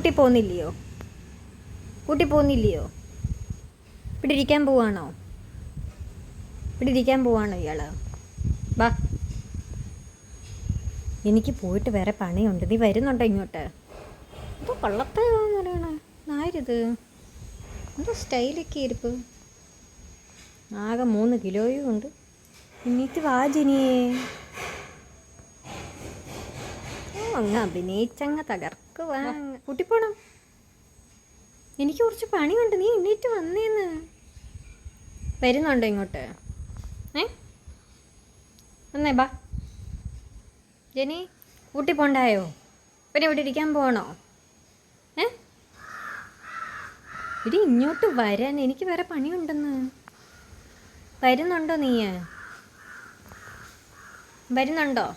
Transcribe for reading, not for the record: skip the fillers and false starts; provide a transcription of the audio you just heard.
കൂട്ടി പോകുന്നില്ലയോ? കൂട്ടി പോകുന്നില്ലയോ? ഇവിടെ ഇരിക്കാൻ പോവാണോ? ഇവിടെ ഇരിക്കാൻ പോവാണോ ഇയാൾ? വാ, എനിക്ക് പോയിട്ട് വേറെ പണിയുണ്ട്. നീ വരുന്നുണ്ടോ ഇങ്ങോട്ട്? എന്തോ കള്ളത്തരാന്ന് പറയണേ ആരിത്? എന്തോ സ്റ്റൈലൊക്കെ ഇരിപ്പ്. ആകെ 3 കിലോയും ഉണ്ട്. എന്നിട്ട് വാ ജിനിയേ, അങ്ങ് അഭിനയിച്ചങ്ങ് തകർക്കുവാ. കൂട്ടിപ്പോണം, എനിക്ക് കുറച്ച് പണിയുണ്ട്. നീ എണ്ണീറ്റ് വന്നേന്ന്. വരുന്നുണ്ടോ ഇങ്ങോട്ട്? വന്നേ ബാ. ജെനി, കൂട്ടി പോണ്ടായോ? പിന്നെ ഇവിടെ ഇരിക്കാൻ പോകണോ? ഇവിടെ ഇങ്ങോട്ട് വരാൻ, എനിക്ക് വേറെ പണിയുണ്ടെന്ന്. വരുന്നുണ്ടോ നീ? വരുന്നുണ്ടോ?